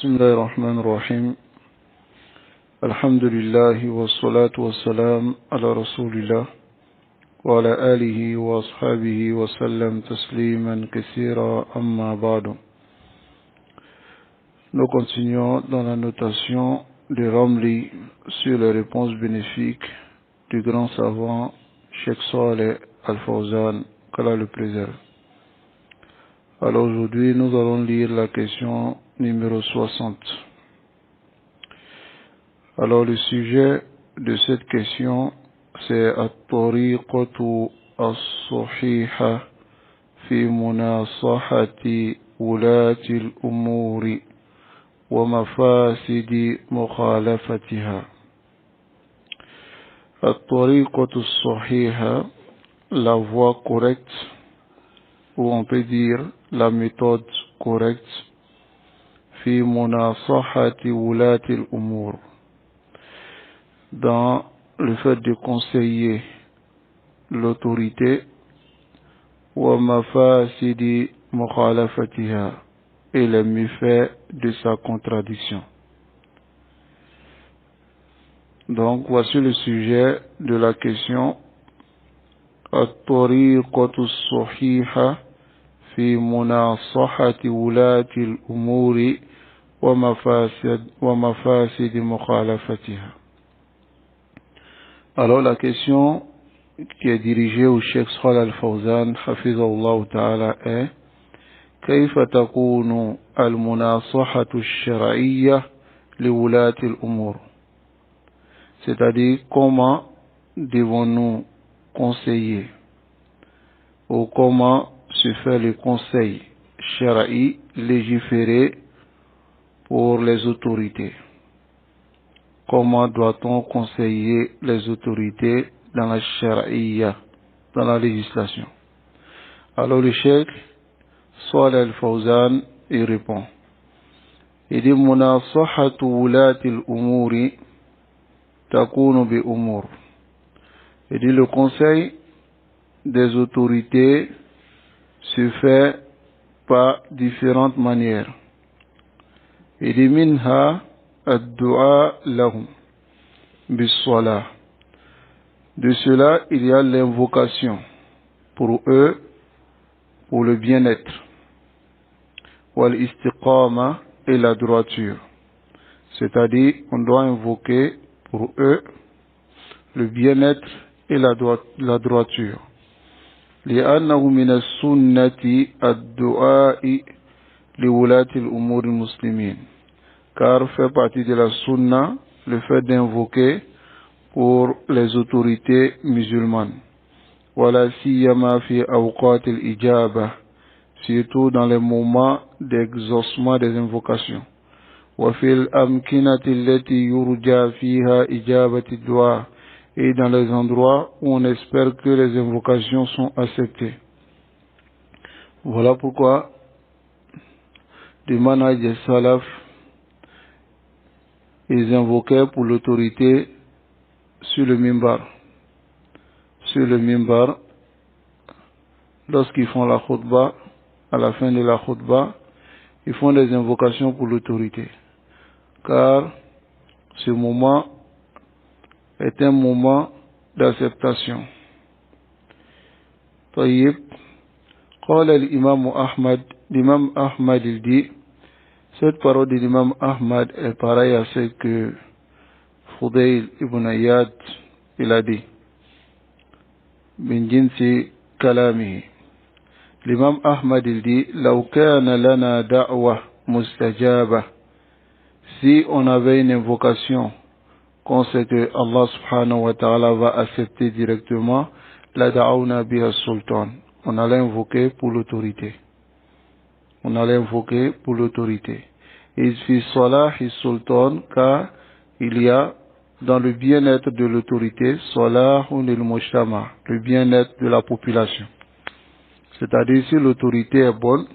بسم الله الرحمن الرحيم الحمد لله والصلاة والسلام على رسول الله وعلى آله وأصحابه وسلم تسليما كثيرا أما بعد. Nous continuons dans la notation de Ramli sur les réponses bénéfiques du grand savant Cheikh Saleh Al-Fawzan, qu'Allah le préserve. Alors aujourd'hui, nous allons lire la question numéro 60. Alors le sujet de cette question, c'est at-tariqatu as-sahiha fi munasahati wulati al-umuri wa mafasidi mukhalafatiha. At-tariqatu as-sahiha, la voie correcte, ou on peut dire la méthode correcte, fi munasahati wulati al-umur, dans le fait de conseiller l'autorité, wa mafasidi mukhalafatiha, et les méfaits de sa contradiction. Donc voici le sujet de la question at-tariqatu as-sahiha fi munasahati wulati al-umuri wa mafasidi mukhalafatiha. Alors la question qui est dirigée au Cheikh Saleh Al-Fawzan hafizahullah ta'ala est: كيف تكون المناصحة الشرعية لولاة الأمور? C'est-à-dire, comment devons-nous conseiller, ou comment se fait le conseil shara'i, légiféré pour les autorités? Comment doit-on conseiller les autorités dans la shari'a, dans la législation? Alors le cheikh Saleh Al-Fawzan y répond. Il dit: munasahatu wulati al-umuri takunu bi umur. Il dit: le conseil des autorités se fait par différentes manières. Il dit: minha ad-du'a lahum bis-salah. De cela, il y a l'invocation pour eux, pour le bien-être. Wal-istiqama, et la droiture. C'est-à-dire, on doit invoquer pour eux le bien-être et la droiture. لأنه من السنة الدعاء لولاة الأمور المسلمين. Car fait partie de la sunna le fait d'invoquer pour les autorités musulmanes. Wala siyama fi awqat al-ijaba, surtout dans les moments d'exaucement des invocations. Wa fil amkinati allati yurja fiha ijabati ad-du'a, et dans les endroits où on espère que les invocations sont acceptées. Voilà pourquoi du manhaj des salaf, ils invoquaient pour l'autorité sur le mimbar. Sur le mimbar, lorsqu'ils font la khutbah, à la fin de la khutbah, ils font des invocations pour l'autorité. Car ce moment est un moment d'acceptation. طيب قال الإمام أحمد. L'imam Ahmad il dit, cette parole de l'imam Ahmad est pareille à ce que Fudayl ibn Iyad il a dit, min jinsi kalamihi. L'imam Ahmad il dit: law kana lana da'wa mustajaba, si on avait une invocation qu'on sait que Allah subhanahu wa ta'ala va accepter directement, la da'awna biha sultan, on allait invoquer pour l'autorité. On allait invoquer pour l'autorité. Et fi salahi sultan, car il y a dans le bien-être de l'autorité, salahun lil mujtama, le bien-être de la population. C'est-à-dire, si l'autorité est bonne,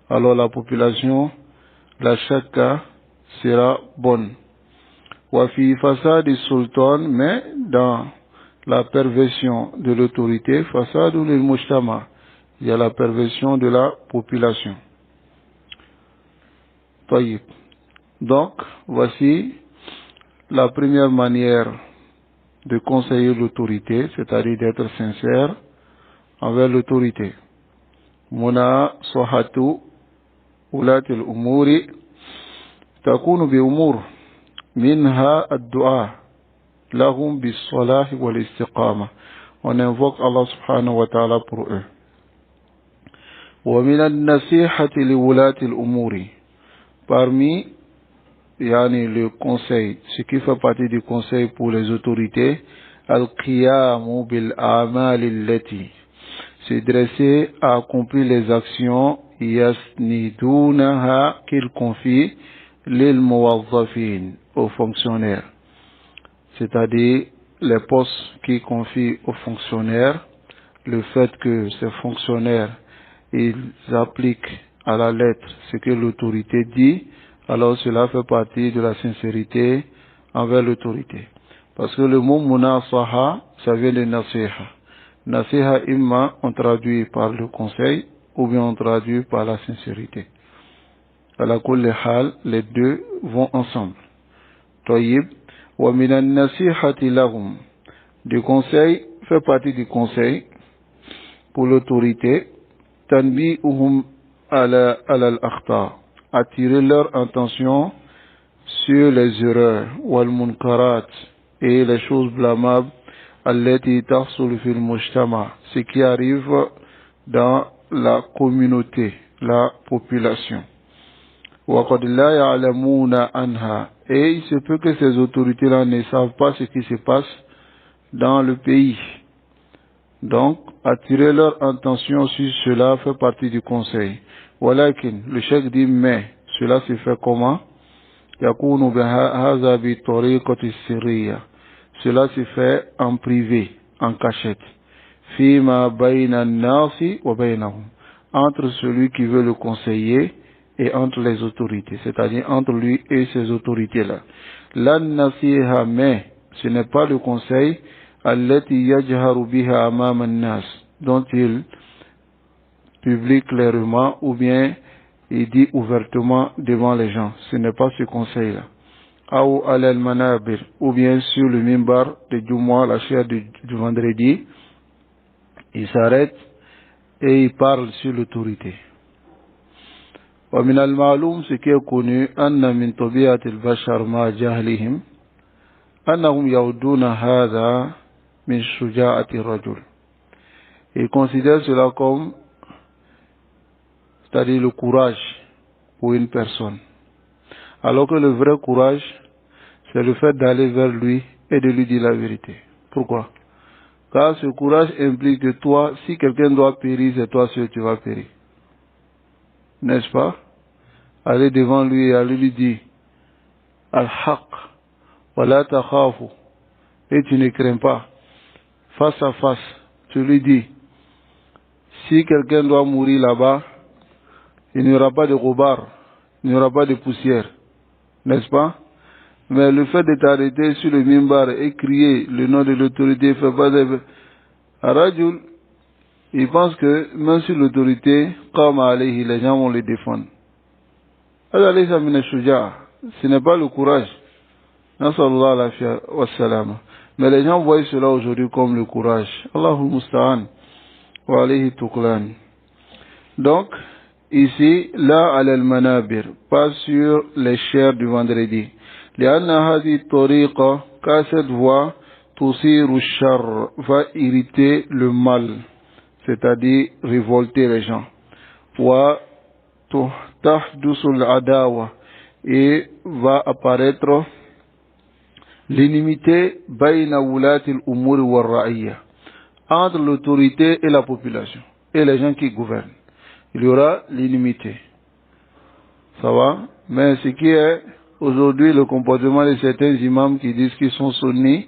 alors la population, la shakka, sera bonne. Wa fi fasadi sultan, mais dans la perversion de l'autorité, fasadun lil mujtama, il y a la perversion de la population. طيب. Donc, voici la première manière de conseiller l'autorité, c'est-à-dire d'être sincère envers l'autorité. Muna sohatu ulat al-umuri takunu bi umur minha ad-du'a lahum bis-salah wal-istiqama. On invoque Allah subhanahu wa ta'ala pour eux. Wa min an-nasihati li ulat al-umuri. Parmi le conseil, ce qui fait partie du conseil pour les autorités, al-qiyamu bil-a'mal allati, se dresser à accomplir les actions yasnidunaha qu'il confie lil muwazzafin, aux fonctionnaires, c'est-à-dire les postes qu'il confie aux fonctionnaires, le fait que ces fonctionnaires ils appliquent à la lettre ce que l'autorité dit, alors cela fait partie de la sincérité envers l'autorité. Parce que le mot munasaha, ça vient de nasiha. Nasiha imma, on traduit par le conseil, ou bien on traduit par la sincérité. À la kulli hal, les deux vont ensemble. Tayyib, wa minan nasihati lahum. Du conseil fait partie du conseil pour l'autorité. Tanbi'uhum ala al-akhta, attirer leur attention sur les erreurs, wal munkarat, et les choses blâmables, allati tahsul fil mujtama, ce qui arrive dans la communauté, la population. Wa qad la ya'lamuna anha, et il se peut que ces autorités-là ne savent pas ce qui se passe dans le pays. Donc, attirer leur attention sur cela fait partie du conseil. Walakin, le cheikh dit, mais cela se fait comment? Yakunu bihaza bi tariqati sirriya. Cela se fait en privé, en cachette. Fima bayna an-nasi wa baynahum. Entre celui qui veut le conseiller et entre les autorités, c'est-à-dire entre lui et ces autorités-là. Lan nasiha, mais ce n'est pas le conseil allati yajharu biha amama an-nas, dont il publie clairement ou bien il dit ouvertement devant les gens. Ce n'est pas ce conseil-là. Ou ala al-manabir, ou bien sur le mimbar de Jumu'ah, la chaire du vendredi, il s'arrête et il parle sur l'autorité. Wa min al-ma'lum, ce qui est connu, anna min tabi'ati al-bashar ma jahlihim, annahum yawduna hadha min shuja'ati rajul. Il considère cela comme, c'est-à-dire le courage pour une personne. Alors que le vrai courage, c'est le fait d'aller vers lui et de lui dire la vérité. Pourquoi? Car ce courage implique que toi, si quelqu'un doit périr, c'est toi seul tu vas périr. N'est-ce pas? Aller devant lui et aller lui dire Al-Haq, wa la takhafu, et tu ne crains pas. Face à face, tu lui dis, si quelqu'un doit mourir là-bas, il n'y aura pas de ghobar, il n'y aura pas de poussière, n'est-ce pas? Mais le fait de t'arrêter sur le mimbar et crier le nom de l'autorité, fait pas de... Rajul, il pense que même si l'autorité, comme alayhi, les gens vont le défendre. Ce n'est pas le courage. Mais les gens voient cela aujourd'hui comme le courage. Allahu musta'an wa alayhi tuklan. Donc, ici, là, al-manabir, pas sur les chairs du vendredi. لأن هذه الطريقة, car cette voie, تصير الشر, va irriter le mal, c'est-à-dire révolter les gens. وتحدث العداوة, et va apparaître l'inimité بين ولاة الأمور والرعية, entre l'autorité et la population, et les gens qui gouvernent. Il y aura l'inimité. Ça va? Mais ce qui est aujourd'hui le comportement de certains imams qui disent qu'ils sont sunnis,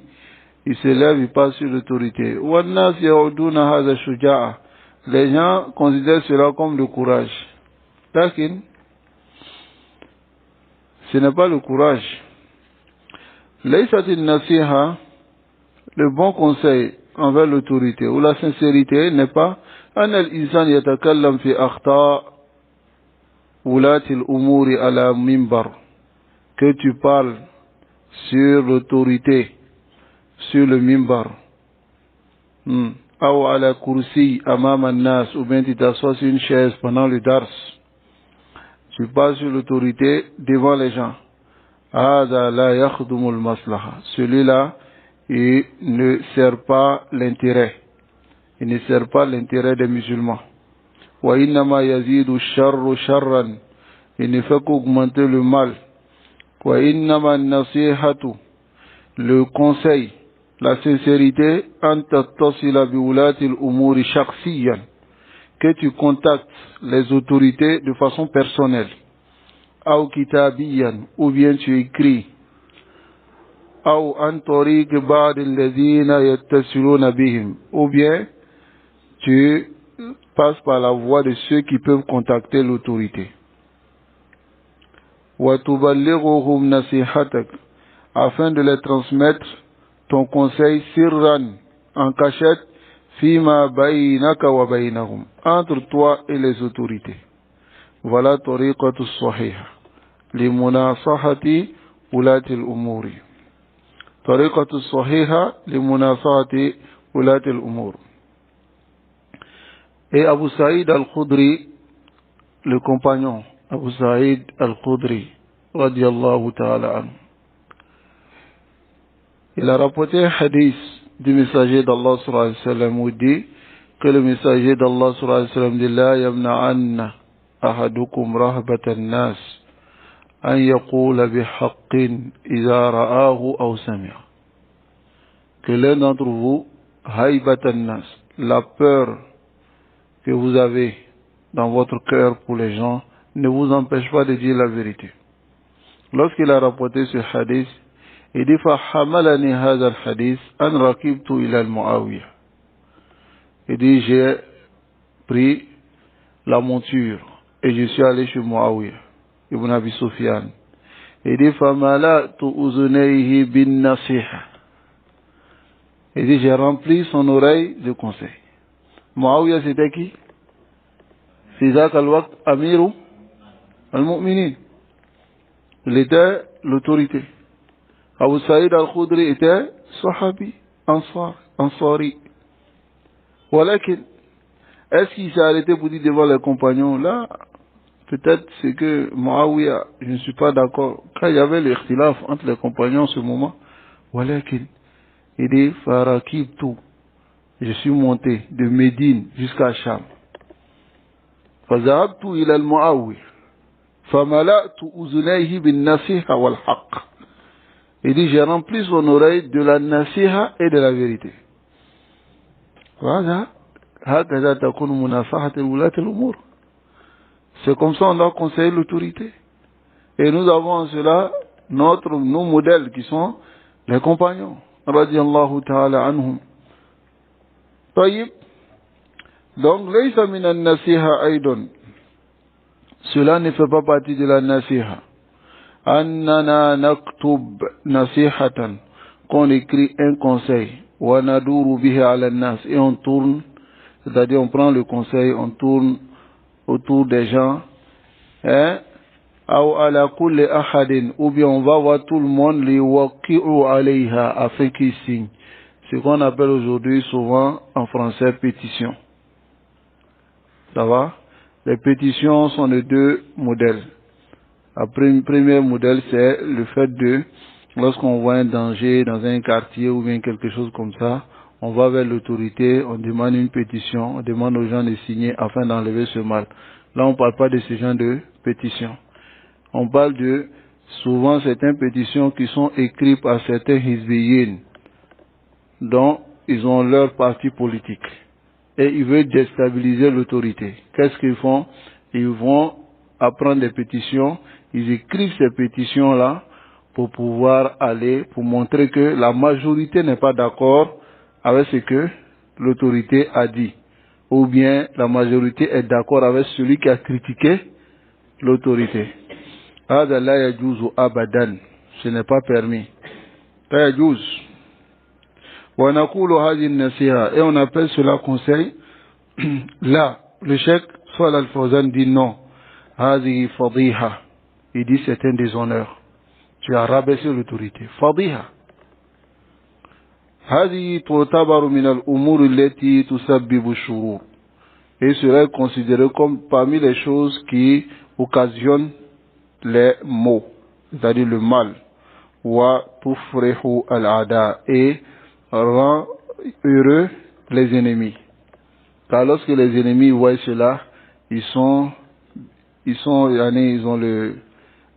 ils se lèvent, ils passent sur l'autorité. Les gens considèrent cela comme le courage. Takin, ce n'est pas le courage. Le bon conseil envers l'autorité ou la sincérité n'est pas أن الإنسان يتكلم في أخطاء ولاة الأمور على منبر, que tu parles sur l'autorité, sur le mimbar, ou à la kursi, amam an-nas, ou bien tu t'assois sur une chaise pendant le dars, tu parles sur l'autorité devant les gens. Hada la yakhdumul maslaha. Celui-là, il ne sert pas l'intérêt. Il ne sert pas l'intérêt des musulmans. Wa innama yazidu sharru sharran. Il ne fait qu'augmenter le mal. Wa innama nasihatu. Le conseil, la sincérité, an tattasila bi ulati al-umuri shakhsiyan. Que tu contactes les autorités de façon personnelle. Ou kitabiyan, ou bien tu écris. Ou an tariq ba'd alladhina yattasiluna bihim, ou bien tu passes par la voie de ceux qui peuvent contacter l'autorité. Wa tuballighuhum nasihatak, afin de les transmettre ton conseil sirran, en cachette, fima baynaka wa baynahum, entre toi et les autorités. Voilà tariqatu sahiha li munasahati ulati al-umuri. Tariqatu sahiha li munasahati ulati al-umur. Et Abu Saïd al-Khudri, le compagnon, Abu Saïd al-Khudri, radiyallahu ta'ala anhu, il a rapporté un hadith du messager d'Allah sallallahu alayhi wa sallam où il dit que le messager d'Allah sallallahu alayhi wa sallam dit la yamna'anna ahadukum rahbatan nas an yaqula bihaqqin idha ra'ahu aw sami'a. Que l'un d'entre vous, haybatan nas, la peur que vous avez dans votre cœur pour les gens, ne vous empêche pas de dire la vérité. Lorsqu'il a rapporté ce hadith, il dit فَحَمَلَنِي هَذَا الْحَدِيث أَنْ رَكِبْتُ إِلَى الْمُعَاوِيَةِ. Il dit j'ai pris la monture et je suis allé chez Muawiyah ibn Abi Sufyan. Il dit فَمَلَأْتُ أُذُنَيْهِ بِالنَّصِيحَةِ. Il dit j'ai rempli son oreille de conseils. Muawiyah c'était qui? في ذاك الوقت أمير المؤمنين. Il était l'autorité. Abu Saïd al-Khudri était sahabi, ansari. Walakin, est-ce qu'il s'est arrêté pour dire devant les compagnons? Là, peut-être c'est que Muawiyah, je ne suis pas d'accord. Quand il y avait l'ikhtilaf entre les compagnons en ce moment, Walakin, il dit farakibtu, je suis monté de Médine jusqu'à Cham. Fazahabtu ila al-Muawiyah. فَمَلَأْتُ أُذُنَيْهِ بِالنَّصِيحَةِ وَالْحَقِّ. Il dit, j'ai rempli son oreille de la nasiha et de la vérité. Voilà. هكذا تكون مناصحة ولاة الأمور. C'est comme ça on doit conseiller l'autorité. Et nous avons en cela nos modèles qui sont les compagnons. Radiallahu ta'ala anhum. طيب. Donc, ليس من النصيحة أيضا. Cela ne fait pas partie de la nasiha. Annana naktub nasihatan, qu'on écrit un conseil, wa naduru bihi ala nas, et on tourne, c'est-à-dire on prend le conseil, on tourne autour des gens, hein, ou ala kulli ahadin, ou bien on va voir tout le monde, li waqi'u alayha, afin qu'ils signent. Ce qu'on appelle aujourd'hui souvent en français pétition. Ça va? Les pétitions sont de deux modèles. Le premier modèle, c'est le fait de, lorsqu'on voit un danger dans un quartier ou bien quelque chose comme ça, on va vers l'autorité, on demande une pétition, on demande aux gens de signer afin d'enlever ce mal. Là, on ne parle pas de ce genre de pétition. On parle de, souvent, certaines pétitions qui sont écrites par certains hizbiyin, dont ils ont leur parti politique. Et ils veulent déstabiliser l'autorité. Qu'est-ce qu'ils font? Ils vont apprendre des pétitions, ils écrivent ces pétitions-là pour pouvoir aller, pour montrer que la majorité n'est pas d'accord avec ce que l'autorité a dit. Ou bien la majorité est d'accord avec celui qui a critiqué l'autorité. Hada la yajuzu abadan. Ce n'est pas permis. La yajuz. Et on appelle cela conseil. Là, le cheikh Salih Al Fawzan dit non. Hadi fadiha. Il dit c'est un déshonneur. Tu as rabaissé l'autorité. Fadiha. هذه تعتبر من الأمور التي تسبب الشرور. Et cela est considéré comme parmi les choses qui occasionnent les maux, c'est-à-dire le mal. Wa tufrihu al-ada, et rend heureux les ennemis. Car lorsque les ennemis voient cela, ils ont le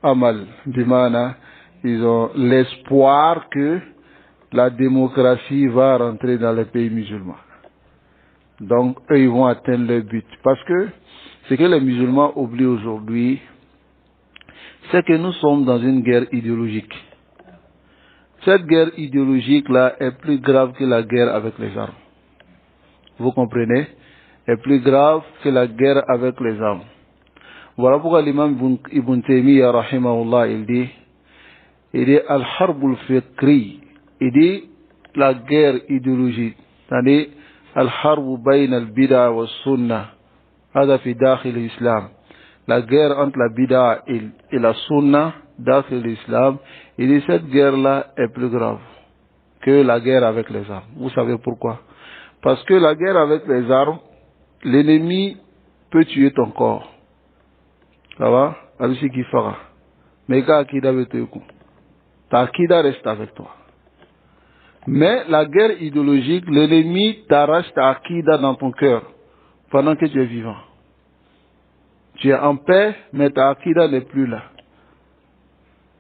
amal, bimana, ils ont l'espoir que la démocratie va rentrer dans les pays musulmans. Donc, eux, ils vont atteindre leur but. Parce que ce que les musulmans oublient aujourd'hui, c'est que nous sommes dans une guerre idéologique. Cette guerre idéologique-là est plus grave que la guerre avec les armes. Vous comprenez? Est plus grave que la guerre avec les armes. Voilà pourquoi l'imam Ibn Taymiyyah, rahimahullah, il dit al-harbul fikri, il dit la guerre idéologique, c'est-à-dire al-harbu bayna al-bid'a wa sunnah, hada fi dakhil l'islam. La guerre entre la bid'a et la sunna dakhil l'islam, il dit cette guerre-là est plus grave que la guerre avec les armes. Vous savez pourquoi? Parce que la guerre avec les armes, l'ennemi peut tuer ton corps. Ça va? Alisi qui fera. Mais quand Akida veut te coup, ta Akida reste avec toi. Mais la guerre idéologique, l'ennemi t'arrache ta Akida dans ton cœur pendant que tu es vivant. Tu es en paix, mais ta Akida n'est plus là.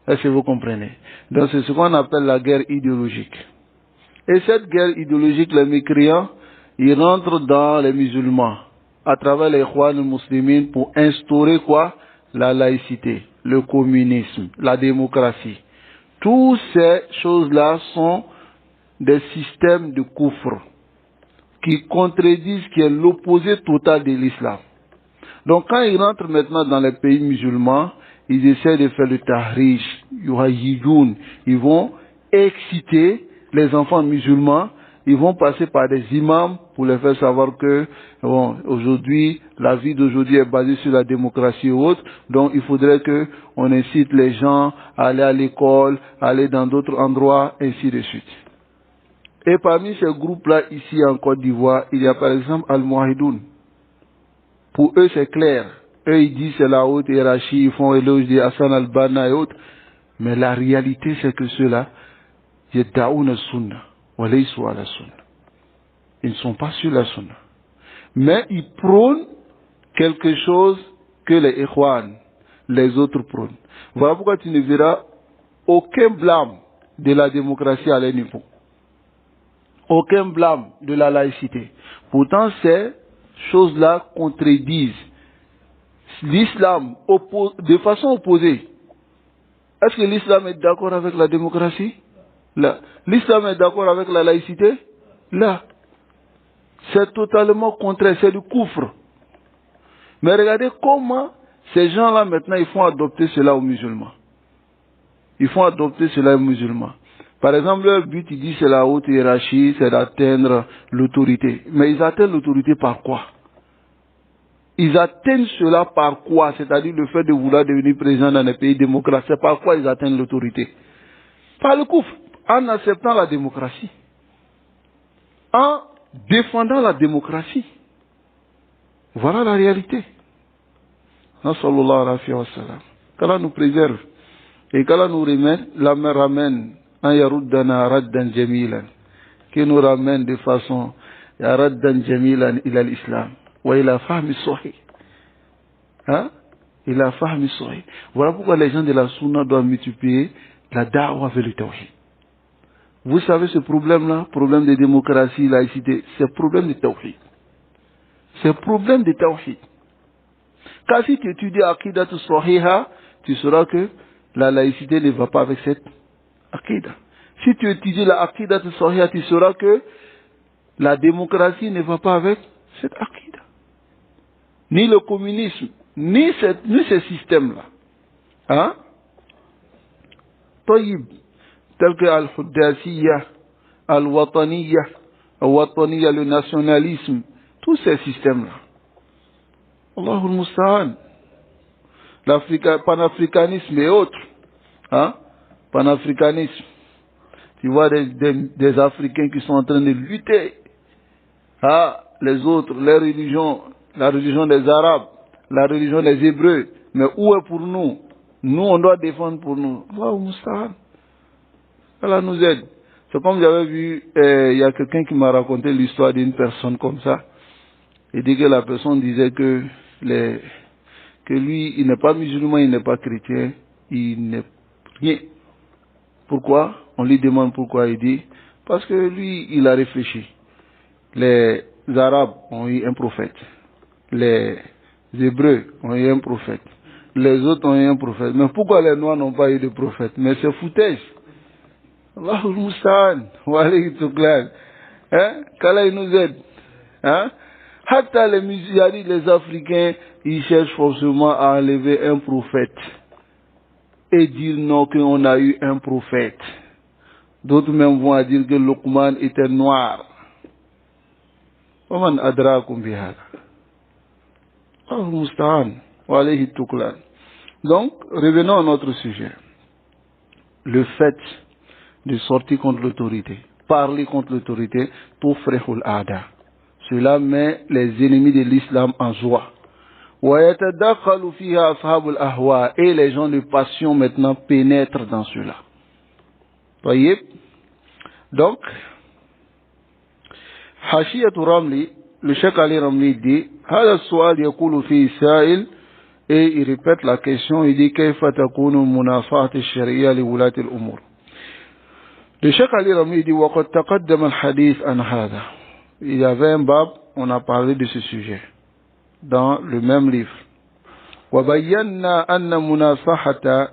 Est-ce que vous comprenez? Donc c'est ce qu'on appelle la guerre idéologique. Et cette guerre idéologique, les mécréants, ils rentrent dans les musulmans à travers les Ikhwan al-Muslimin pour instaurer quoi? La laïcité, le communisme, la démocratie. Toutes ces choses-là sont des systèmes de kufr qui contredisent, qui est l'opposé total de l'islam. Donc quand ils rentrent maintenant dans les pays musulmans, ils essaient de faire le tahrish, yuhayidoun, ils vont exciter les enfants musulmans, ils vont passer par des imams pour les faire savoir que bon, aujourd'hui, la vie d'aujourd'hui est basée sur la démocratie et autres, donc il faudrait que on incite les gens à aller à l'école, à aller dans d'autres endroits, ainsi de suite. Et parmi ces groupes-là, ici en Côte d'Ivoire, il y a par exemple Al-Muahidoun. Pour eux, c'est clair. Eux, ils disent c'est la haute hiérarchie, ils font éloge de Hassan al-Banna et autres. Mais la réalité, c'est que ceux-là, yaddaouna sunna, wa laysu ala sunna. Ils ne sont pas sur la sunna. Mais ils prônent quelque chose que les Ikhwan, les autres prônent. Voilà pourquoi tu ne verras aucun blâme de la démocratie à leur niveau. Aucun blâme de la laïcité. Pourtant, ces choses-là contredisent l'islam de façon opposée. Est-ce que l'islam est d'accord avec la démocratie? Là. L'islam est d'accord avec la laïcité? Là. C'est totalement contraire, c'est du kufr. Mais regardez comment ces gens-là maintenant, ils font adopter cela aux musulmans. Ils font adopter cela aux musulmans. Par exemple, leur but, ils disent c'est la haute hiérarchie, c'est d'atteindre l'autorité. Mais ils atteignent l'autorité par quoi? Ils atteignent cela par quoi? C'est-à-dire le fait de vouloir devenir président dans les pays démocratiques. C'est par quoi ils atteignent l'autorité? Par le kufr, en acceptant la démocratie. En défendant la démocratie. Voilà la réalité. Qu'Allah nous préserve. Et qu'Allah nous ramène en yaruddana raddan jamilan. Qui nous ramène de façon raddan jamilan ila l'islam. Wa ila fahmi sahih. Hein? Ila fahmi sahih. Voilà pourquoi les gens de la sunna doivent multiplier la da'wa vers le tawhid. Vous savez ce problème-là, problème de démocratie, laïcité, c'est problème de tawhid. C'est problème de tawhid. Car si tu étudies Aqidat Sahiha, tu sauras que la laïcité ne va pas avec cette Aqidah. Si tu étudies la Aqidat Sahiha, tu sauras que la démocratie ne va pas avec cette Aqidah. Ni le communisme, ni ces systèmes-là. Hein? Taïb, tel que Al-Huddasiyya, Al-Wataniyya, Al-Wataniyya, le nationalisme, tous ces systèmes-là. Allahul Musta'an. Panafricanisme et autres. Hein? panafricanisme. Tu vois des Africains qui sont en train de lutter. Ah, les autres, les religions, la religion des Arabes, la religion des Hébreux. Mais où est pour nous? Nous, on doit défendre pour nous. Waouh, Moustapha. Allah nous aide. C'est comme j'avais vu, il y a quelqu'un qui m'a raconté l'histoire d'une personne comme ça. Il dit que la personne disait que lui, il n'est pas musulman, il n'est pas chrétien, il n'est rien. Pourquoi? On lui demande pourquoi. Il dit, parce que lui, il a réfléchi. Les Arabes ont eu un prophète. Les Hébreux ont eu un prophète. Les autres ont eu un prophète. Mais pourquoi les Noirs n'ont pas eu de prophète? Mais c'est foutaise. Allahul Musta'an. Wa alayhi tuqlan. Hein? Qu'Allah il nous aide. Hein? Hatta les musulmans, les Africains, ils cherchent forcément à enlever un prophète. Et dire non qu'on a eu un prophète. D'autres même vont dire que Luqman était noir. ومن أدراكم بهذا الله المستعان وعليه التكلان. Donc, revenons à notre sujet. Le fait de sortir contre l'autorité, parler contre l'autorité, tufrihul aada. Cela met les ennemis de l'islam en joie. ويتدخل فيها أصحاب الأهواء. Et les gens de passion maintenant pénètrent dans cela. Voyez? Donc, حاشية رملي le Cheikh Ali Ramli dit هذا السؤال يقول فيه سائل et il répète la question, il dit كيف تكون مناصحة الشرعية لولاة الأمور. Le Cheikh Ali Ramli dit وقد تقدم الحديث عن هذا. Il y avait un bab, on a parlé de ce sujet dans le même livre. وبينا أن مناصحة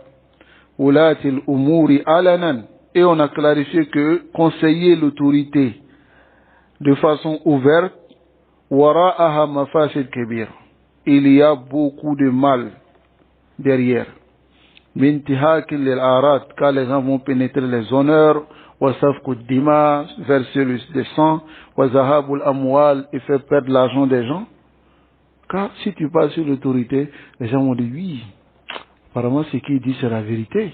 ولاة الأمور علنا. Et on a clarifié que conseiller l'autorité de façon ouverte, wara'aha mafasid kabir. Il y a beaucoup de mal derrière. Mintihak lil-arad, car les gens vont pénétrer les honneurs, wa safku dima, verser le sang, wa zahabul amwal, et faire perdre l'argent des gens. Car si tu passes sur l'autorité, les gens vont dire oui, apparemment ce qu'il dit c'est la vérité.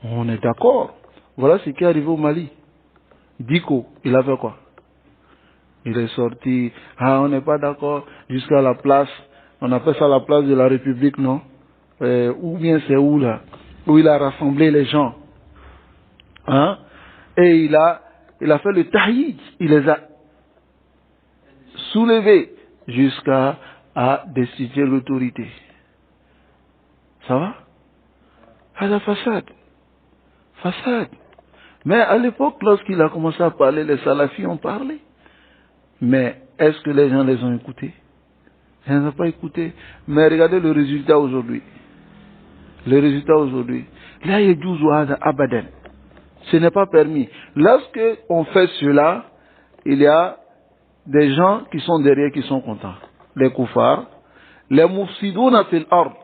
On est d'accord. Voilà ce qui est arrivé au Mali. Diko, il a fait quoi? Il est sorti, on n'est pas d'accord, jusqu'à la place, on appelle ça la place de la République, non? Ou bien c'est où là? Où il a rassemblé les gens. Hein? Et il a fait le taïd, il les a soulevés jusqu'à destituer l'autorité. Ça va? À la façade. Façade. Mais à l'époque, lorsqu'il a commencé à parler, les salafis ont parlé. Mais est-ce que les gens les ont écoutés? Ils ne les ont pas écoutés. Mais regardez le résultat aujourd'hui. Le résultat aujourd'hui. Là, il y a abadan. Ce n'est pas permis. Lorsque on fait cela, il y a des gens qui sont derrière qui sont contents. Les koufars, les mufsidouna fil ard.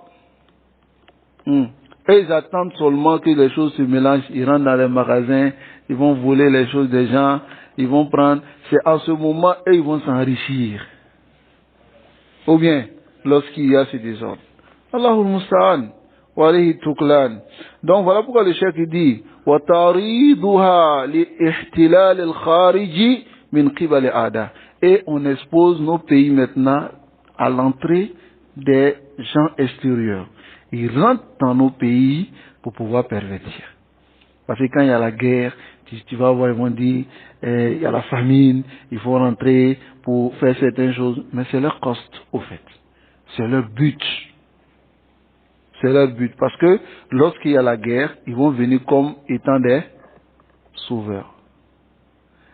Et ils attendent seulement que les choses se mélangent. Ils rentrent dans les magasins, ils vont voler les choses des gens, ils vont prendre. C'est à ce moment et ils vont s'enrichir. Ou bien, lorsqu'il y a ce désordre. Allahul Musta'an, wa alayhi tuklan. Donc voilà pourquoi le cheikh dit wa tariduha li ihtilal al-khariji min qibal ada. Et on expose nos pays maintenant à l'entrée des gens extérieurs. Ils rentrent dans nos pays pour pouvoir pervertir. Parce que quand il y a la guerre, tu vas voir, ils vont dire, il y a la famine, il faut rentrer pour faire certaines choses. Mais c'est leur coste, au fait. C'est leur but. C'est leur but. Parce que lorsqu'il y a la guerre, ils vont venir comme étant des sauveurs.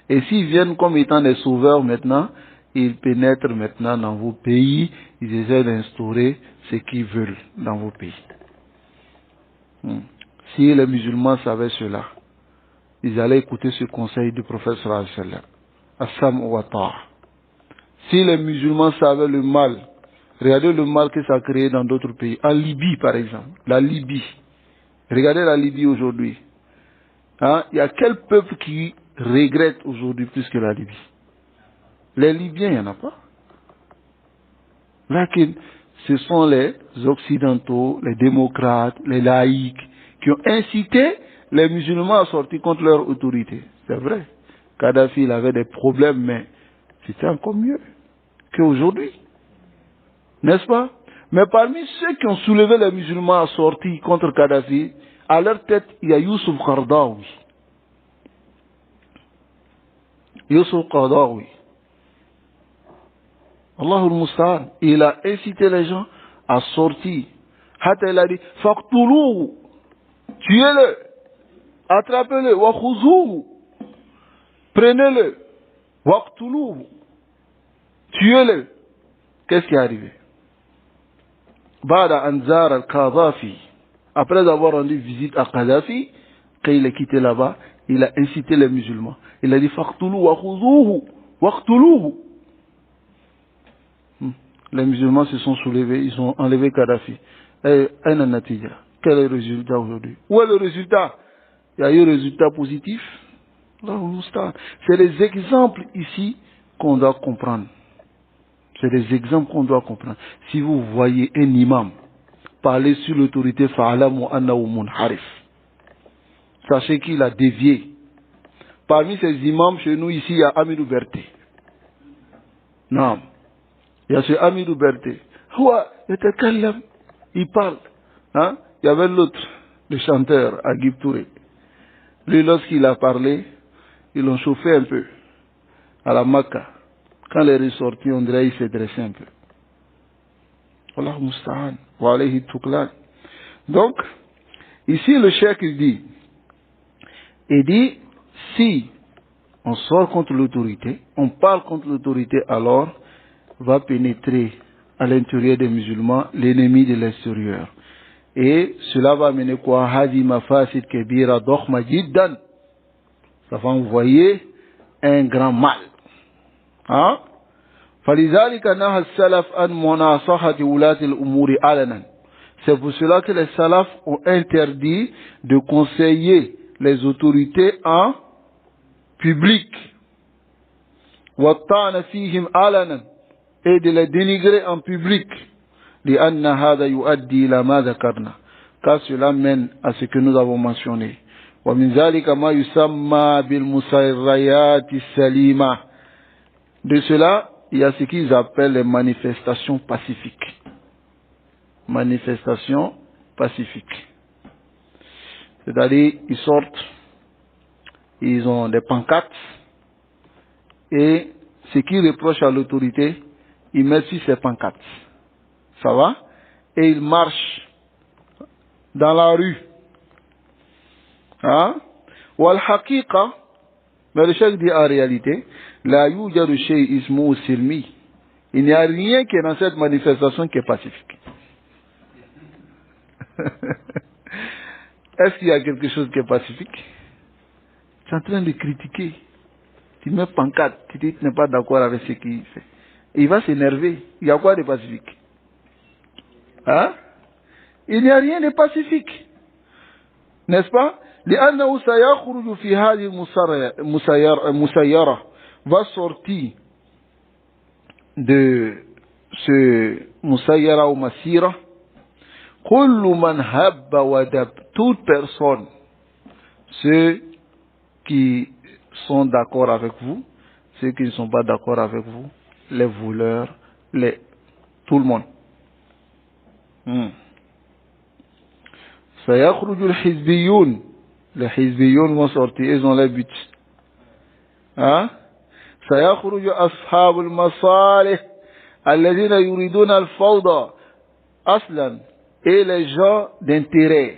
Et s'ils viennent comme étant des sauveurs maintenant, ils pénètrent maintenant dans vos pays, ils essaient d'instaurer ce qu'ils veulent dans vos pays. Si les musulmans savaient cela, ils allaient écouter ce conseil du prophète sallallahu alayhi wa sallam. Assam wa ta'a. Si les musulmans savaient le mal, regardez le mal que ça a créé dans d'autres pays. En Libye, par exemple. La Libye. Regardez la Libye aujourd'hui. Hein? Il y a quel peuple qui regrette aujourd'hui plus que la Libye? Les Libyens, il n'y en a pas. Là, ce sont les Occidentaux, les démocrates, les laïcs, qui ont incité les musulmans sont sortis contre leur autorité. C'est vrai. Kadhafi, il avait des problèmes, mais c'était encore mieux qu'aujourd'hui. N'est-ce pas? Mais parmi ceux qui ont soulevé les musulmans sortis contre Kadhafi, à leur tête, il y a Youssouf Qaradawi. Youssouf Qaradawi. Allahul Musta'an. Il a incité les gens à sortir. Hatta il a dit, Faqtuluhu. Tuez-le. Attrapez-le. Wa khuzouhu. Prenez-le. Waqtuluhu. Tuez-le. Qu'est-ce qui est arrivé? Bada Anzar al-Qadhafi. Après avoir rendu visite à Kadhafi, quand il est quitté là-bas, il a incité les musulmans. Il a dit, Faqtuluhu wa khuzouhu. Waqtuluhu. Les musulmans se sont soulevés, ils ont enlevé Kadhafi. Et Aïna Natija. Quel est le résultat aujourd'hui? Où est le résultat? Il y a eu un résultat positif. C'est des exemples ici qu'on doit comprendre. C'est des exemples qu'on doit comprendre. Si vous voyez un imam parler sur l'autorité, fa'alamu annahu munharif. Sachez qu'il a dévié. Parmi ces imams, chez nous ici, il y a Amirou Berté. Non. Il y a ce Amirou Berté. Il parle. Hein? Il y avait l'autre, le chanteur, Agib Touré. Lui, lorsqu'il a parlé, ils l'ont chauffé un peu à la Makkah. Quand il est ressorti, on dirait qu'il s'est dressé un peu. Allah musta'an. Wa alayhi tuklan. Donc, ici le cheikh il dit, si on sort contre l'autorité, on parle contre l'autorité, alors va pénétrer à l'intérieur des musulmans l'ennemi de l'extérieur. Et cela va mener quoi? Hadi mafasid kebira dokhma jiddan. Ça va envoyer un grand mal. Hein? فلذلك نهى السلف عن مناصحة ولاة الأمور علنا. C'est pour cela que les salafs ont interdit de conseiller les autorités en public. وَالطَّعْنَ فِيهِمْ عَلَنًا. Et de les dénigrer en public. لأن هذا يؤدي إلى ما ذكرنا. Car cela mène à ce que nous avons mentionné. ومن ذلك ما يسمى بالمسيريات السليمة. De cela, il y a ce qu'ils appellent les manifestations pacifiques. Manifestations pacifiques. C'est-à-dire, ils sortent, ils ont des pancartes, et ce qu'ils reprochent à l'autorité, ils mettent sur ces pancartes. Ça va? Et ils marchent dans la rue. Hein? Wal haqiqa, mais le cheikh dit en réalité, la yujadu shay ismu silmi. Il n'y a rien qui est dans cette manifestation qui est pacifique. Est-ce qu'il y a quelque chose qui est pacifique? Tu es en train de critiquer. Tu mets pancarte, tu dis que tu n'es pas d'accord avec ce qu'il fait. Et il va s'énerver. Il y a quoi de pacifique? Hein? Il n'y a rien de pacifique. N'est-ce pas? لأنه سيخرج في هذه المسيرة va sortir de ce مسيرة ou masira كل من هب ودب, toute personne, ceux qui sont d'accord avec vous, ceux qui ne sont pas d'accord avec vous, les voleurs, tout le monde. سيخرج الحزبيون, les hizbiyun vont sortir, ils ont les buts. Hein? سيخرج أصحاب المصالح الذين يريدون الفوضى أصلا, et les gens d'intérêt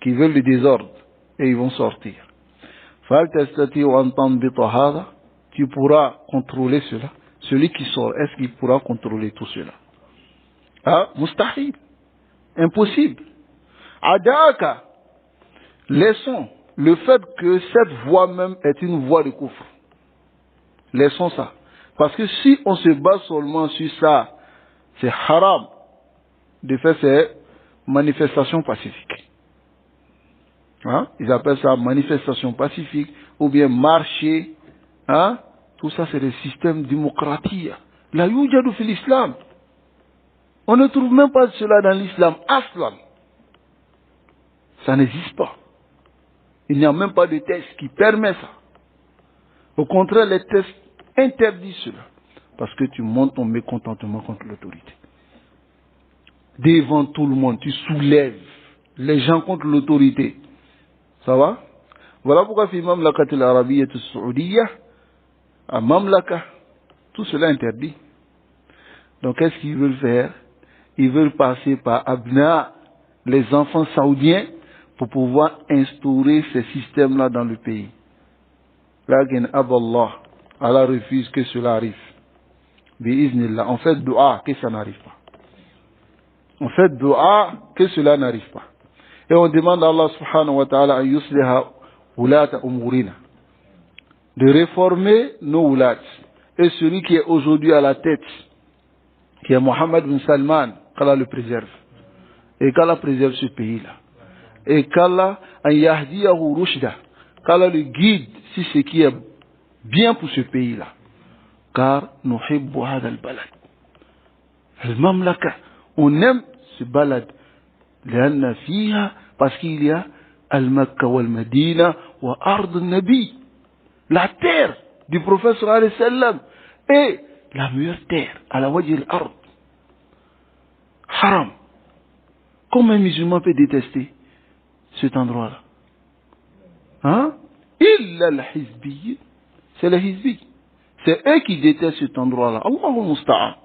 qui veulent le désordre, et ils vont sortir. فهل تستطيع أن تنبط هذا? Tu pourras contrôler cela. Celui qui sort, est-ce qu'il pourra contrôler tout cela? Ah, mustahil, impossible. Adaka, laissons le fait que cette voie même est une voie de coufre. Laissons ça. Parce que si on se base seulement sur ça, c'est haram de faire ces manifestations pacifiques. Hein? Ils appellent ça manifestation pacifique ou bien marcher. Hein? Tout ça, c'est des systèmes démocratiques. La yujadu fil islam. On ne trouve même pas cela dans l'islam. Aslan. Ça n'existe pas. Il n'y a même pas de texte qui permet ça. Au contraire, les textes interdisent cela. Parce que tu montres ton mécontentement contre l'autorité. Devant tout le monde, tu soulèves les gens contre l'autorité. Ça va? Voilà pourquoi في المملكة العربية السعودية, à Mamlaka, tout cela est interdit. Donc qu'est-ce qu'ils veulent faire? Ils veulent passer par Abna, les enfants saoudiens, pour pouvoir instaurer ces systèmes-là dans le pays. Lakin Aballah, Allah refuse que cela arrive. Bi'iznillah, on fait dua que ça n'arrive pas. On fait dua que cela n'arrive pas. Et on demande à Allah subhanahu wa ta'ala an yusliha ulata umurina, de réformer nos oulat. Et celui qui est aujourd'hui à la tête, qui est Mohammed bin Salman, qu'Allah le préserve. Et qu'Allah préserve ce pays-là. Et qu'Allah an yahdiyahu rushda, qu'Allah le guide si ce qui est bien pour ce pays-là. Car nuhibbu hadha al-balad. Al-mamlaka, on aime ce balad. لأن فيها, parce qu'il y a Al-Makka wal-Madina wa Ard al-Nabi, la terre du prophète sallallahu alayhi wa sallam et la meilleure terre à la wajhi al-Ard. Haram. Comment un musulman peut détester cet endroit-là? Hein? Illa al-Hizbi. C'est les Hizbi. C'est eux qui détestent cet endroit-là. Allahu musta'an.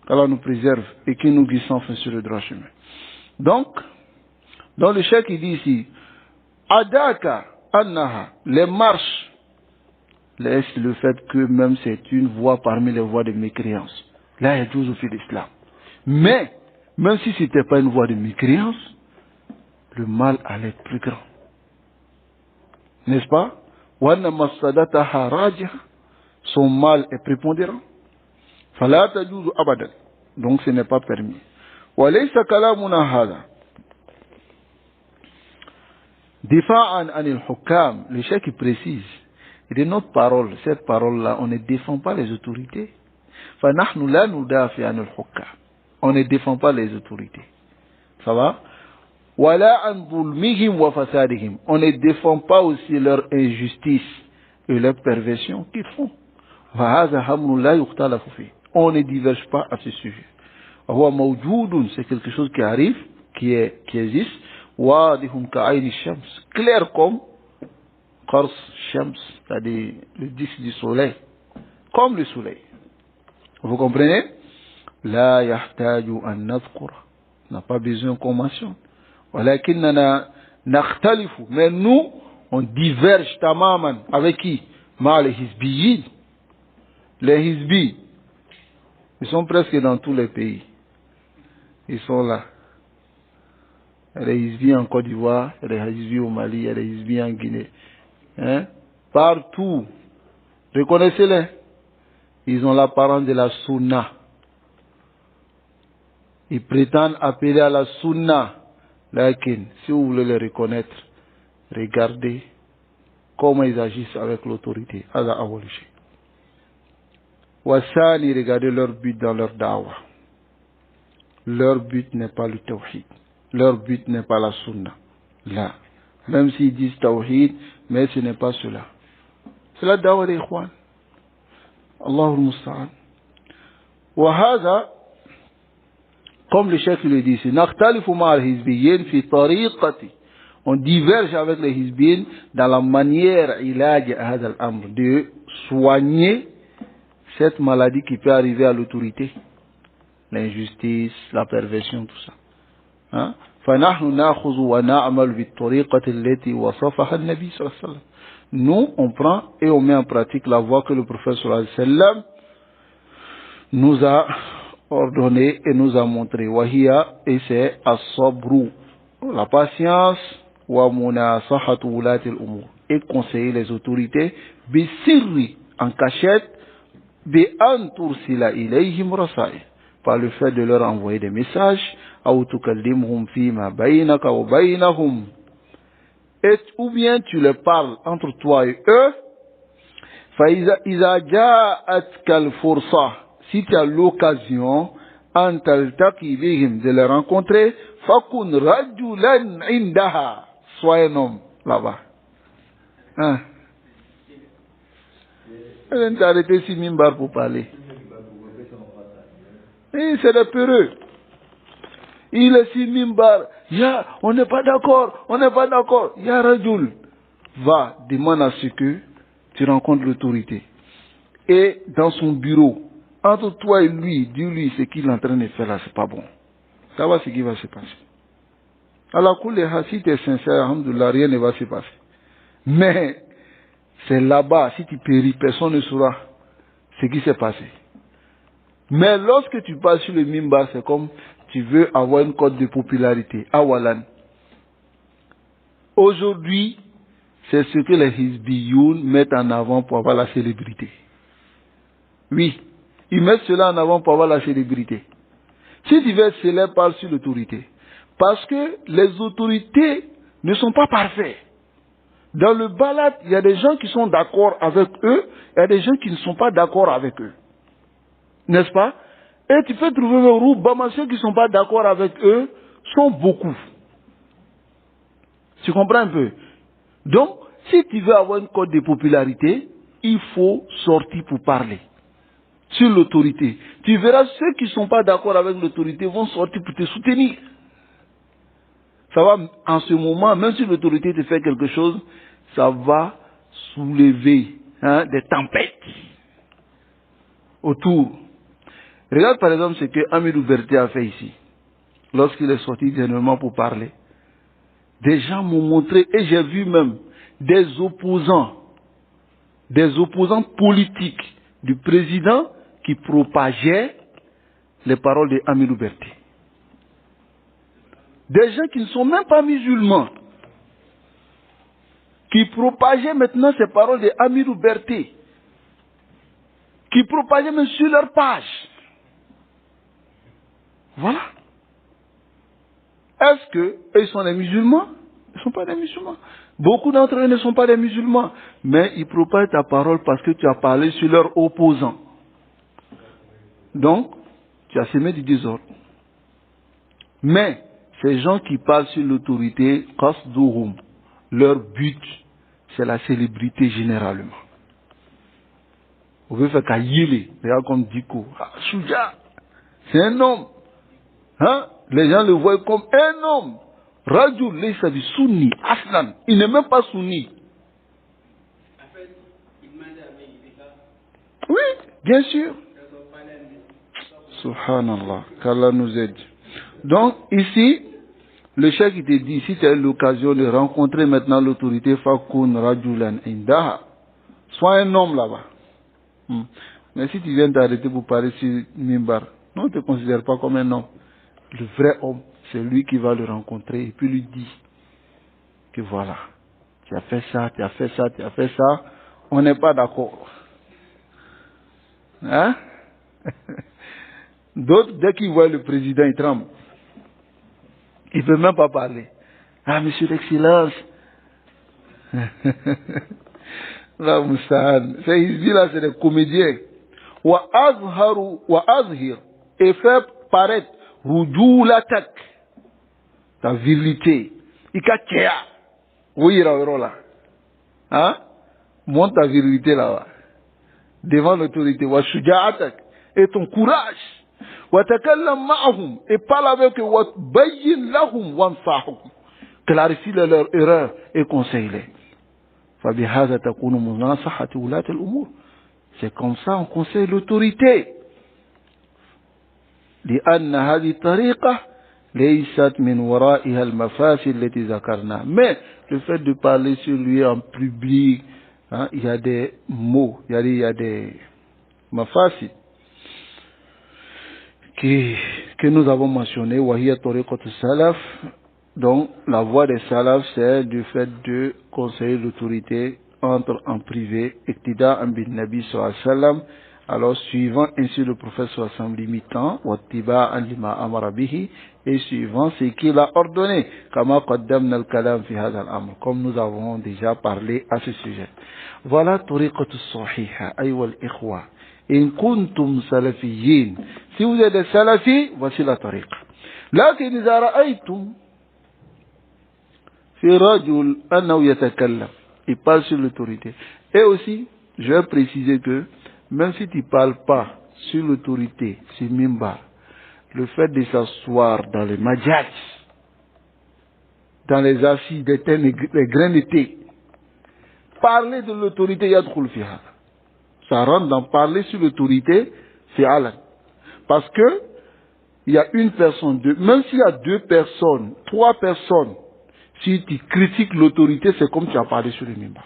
Allah nous préserve et qu'il nous guide enfin sur le droit chemin. Donc, dans le chèque, il dit ici, Adaka, Annaha, les marches, laisse le fait que même c'est une voie parmi les voies de mécréance. Là, il y a toujours fait l'islam. Mais, même si ce n'était pas une voie de mécréance, le mal allait être plus grand. N'est-ce pas? Wanna masadataha raja, son mal est prépondérant. Fala tajuzu abadan. Donc ce n'est pas permis. Walaysa kalamuna hada difa'an anil hukam. Le cheikh qui précise, il dit notre parole, cette parole-là, on ne défend pas les autorités. Fa nahnu la nudafi anil hukam. On ne défend pas les autorités. Ça va? Wala an dhulmihim wa fasadihim. On ne défend pas aussi leur injustice et leur perversion qu'ils font. Wa hadha hamrun la yukhtalafu fi. On ne diverge pas à ce sujet. C'est quelque chose qui arrive, qui existe. Clair comme Qars Shams, c'est-à-dire le disque du soleil, comme le soleil. Vous comprenez? La yahtaju an nadhkura, n'a pas besoin qu'on mentionne. Walakinnana nakhtalifu, mais nous on diverge tamaman avec qui? Ma les hizbiyin. Les hizbi, ils sont presque dans tous les pays. Ils sont là. Il y a des hizbis en Côte d'Ivoire, il y a des hizbis au Mali, il y a des hizbis en Guinée. Hein? Partout. Reconnaissez-les. Ils ont l'apparence de la sunna. Ils prétendent appeler à la sunna. Lakin, si vous voulez les reconnaître, regardez comment ils agissent avec l'autorité. Wassani, regardez leur but dans leur da'wah. Leur but n'est pas le tawhid. Leur but n'est pas la sunna. Là. Même s'ils disent tawhid, mais ce n'est pas cela. C'est la da'wah des ikhwan. Allahu musta'an. Wa hadha, comme le chef le dit ici, nakhtalifu ma'al hizbiyyin fi tariqati. On diverge avec les hizbiyyin dans la manière ilaj hadha al-amr, de soigner cette maladie qui peut arriver à l'autorité. L'injustice, la perversion, tout ça. Hein? Nous, on prend et on met en pratique la voie que le prophète sallallahu alayhi wa sallam nous a ordonné et nous a montré. Et c'est as-sabru, la patience, wa munasahatu ulati al-umur, et conseiller les autorités, bisirri, en cachette, bi an tursila ilayhim rasail, par le fait de leur envoyer des messages, ou bien tu leur parles entre toi et eux. Si tu as l'occasion de les rencontrer, sois un homme. là-bas. Hein? On t'a arrêté 6 mimbar pour parler. Et c'est des peureux. Il est 6 mimbar. On n'est pas d'accord, on n'est pas d'accord. Ya Rajoul, va, demande à ce que tu rencontres l'autorité. Et dans son bureau, entre toi et lui, dis-lui ce qu'il est en train de faire là, c'est pas bon. Ça va ce qui va se passer. Alors, si tu es sincère, alhamdoulilah, rien ne va se passer. Mais, c'est là-bas, si tu péris, personne ne saura ce qui s'est passé. Mais lorsque tu passes sur le mimbar, c'est comme tu veux avoir une cote de popularité. Awalan. Aujourd'hui, c'est ce que les Hizbiyoun mettent en avant pour avoir la célébrité. Oui, ils mettent cela en avant pour avoir la célébrité. Si tu veux être célèbre, parle sur l'autorité. Parce que les autorités ne sont pas parfaits. Dans le balad, il y a des gens qui sont d'accord avec eux, il y a des gens qui ne sont pas d'accord avec eux. N'est-ce pas? Et tu peux trouver le Roubama, ceux qui ne sont pas d'accord avec eux sont beaucoup. Tu comprends un peu? Donc, si tu veux avoir une cote de popularité, il faut sortir pour parler sur l'autorité. Tu verras ceux qui ne sont pas d'accord avec l'autorité vont sortir pour te soutenir. Ça va, en ce moment, même si l'autorité te fait quelque chose, ça va soulever des tempêtes autour. Regarde par exemple ce que Amidou Berté a fait ici, lorsqu'il est sorti dernièrement pour parler. Des gens m'ont montré, et j'ai vu même des opposants politiques du président qui propageaient les paroles de Amidou Berté. Des gens qui ne sont même pas musulmans, qui propageaient maintenant ces paroles de Amidou Berté, qui propageaient même sur leur page. Voilà. Est-ce qu'ils sont des musulmans? Ils ne sont pas des musulmans. Beaucoup d'entre eux ne sont pas des musulmans. Mais ils propagent ta parole parce que tu as parlé sur leurs opposants. Donc, tu as semé du désordre. Mais, ces gens qui parlent sur l'autorité, qasduhum, leur but, c'est la célébrité généralement. Vous pouvez faire Kayili, regarde comme Diko. Chouja, c'est un homme. Hein? Les gens le voient comme un homme. Rajul, c'est du sunni, aslan. Il n'est même pas sunni. Oui, bien sûr. Subhanallah, qu'Allah nous aide. Donc, ici, le chef qui te dit, si tu as l'occasion de rencontrer maintenant l'autorité, Fakoun Rajulan Indaha, sois un homme là-bas. Mais si tu viens t'arrêter pour parler sur Mimbar, non, on ne te considère pas comme un homme. Le vrai homme, c'est lui qui va le rencontrer et puis lui dit que voilà, tu as fait ça, tu as fait ça, tu as fait ça, on n'est pas d'accord. Hein? D'autres, dès qu'ils voient le président, ils tremblent. Ils ne peuvent même pas parler. Ah, monsieur l'excellence. Là, Moussan. C'est ici, là, c'est des comédiens. Wa azhir. Et faire paraître rujulatak. Ta virilité. Ika kea. Oui, là. Hein? Montre ta virilité là-bas. Devant l'autorité. Wa shuja'atak. Et ton courage. وتكلم معهم et parle avec eux وتبين لهم وانصحهم clarifie leur erreur et conseille-les فبهذا تكون مناصحة ولاة الأمور. C'est comme ça on conseille l'autorité. لأن هذه الطريقة ليست من ورائها المفاسد التي ذكرنا. Mais le fait de parler sur lui en public, il y a des mots, il y a des mafasid que nous avons mentionné, Wahia Tariqat Salaf. Donc, la voie des Salaf, c'est du fait de conseiller l'autorité, entre en privé, Iqtida bin Nabi sallallahu alayhi wa sallam, alors suivant ainsi le prophète sallallahu alayhi wa sallam limitant, Wattiba lima amara bihi, et suivant ce qu'il a ordonné, Kama qaddamna al-kalam fi hadha al-amr, comme nous avons déjà parlé à ce sujet. Voilà Tariqat Sahiha, aywa al-ikhwa. In kuntum salafiyin. Si vous êtes des salafis, voici la tariqa. Lakin iza ra'aytum في رجل أنه يتكلم. Il parle sur l'autorité. Et aussi, je vais préciser que même si tu ne parles pas sur l'autorité, sur Mimbar, le fait de s'asseoir dans les majats, dans les assises des thés, les grains de thé, parler de l'autorité, yadkhul fi hada. Ça rentre dans parler sur l'autorité, fi'alan. Parce que il y a une personne, même s'il y a 2 personnes, 3 personnes, si tu critiques l'autorité, c'est comme tu as parlé sur le mimbar.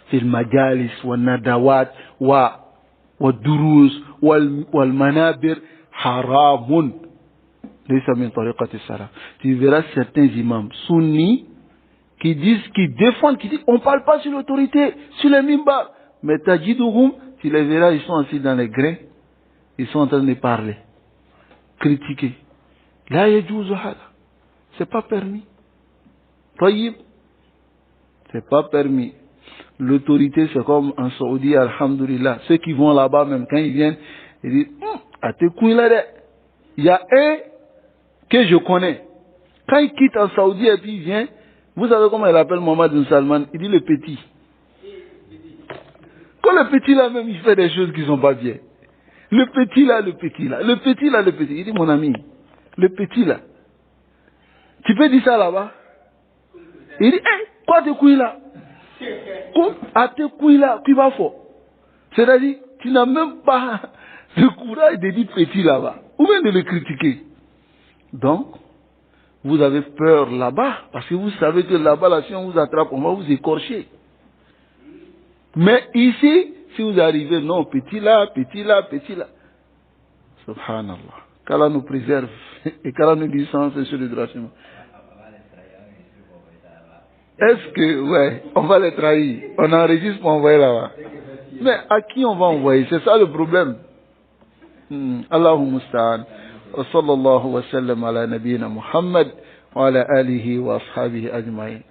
في المجالس والندوات والدروس والمنابر حرام ليس من طريقة السلف. Tu verras certains imams sunnis qui disent, qui défendent, qui disent on ne parle pas sur l'autorité, sur les mimbars. Mais tajiduhum, tu les verras, ils sont assis dans les grains, ils sont en train de parler, critiquer. La yajuzu hada, c'est pas permis. Tayyib, c'est pas permis. L'autorité, c'est comme en Saoudi, alhamdoulilah. Ceux qui vont là-bas, même quand ils viennent, ils disent, à tes couilles là, il y a un que je connais. Quand il quitte en Saoudi et puis il vient, vous savez comment il appelle Mohamed bin Salman? Il dit le petit. Quand le petit là même, il fait des choses qui ne sont pas bien. Le petit là, le petit là, le petit là, le petit. Il dit, mon ami, le petit là. Tu peux dire ça là-bas? Il dit, hé, quoi tes couilles là? À tes couilles là, tu vas fort. C'est-à-dire, tu n'as même pas le courage de dire petit là-bas, ou même de le critiquer. Donc, vous avez peur là-bas, parce que vous savez que là-bas, là, si on vous attrape, on va vous écorcher. Mais ici, si vous arrivez, non, petit là, petit là, petit là. Subhanallah. Qu'Allah nous préserve et qu'Allah nous dispense sur le droit chemin. Est-ce que, ouais, on va les trahir? On enregistre pour envoyer là-bas. Mais à qui on va envoyer? C'est ça le problème. Allahumma musta'an. Wa sallallahu wa sallam ala nabiyyina Muhammad wa ala alihi wa ashabihi ajma'in.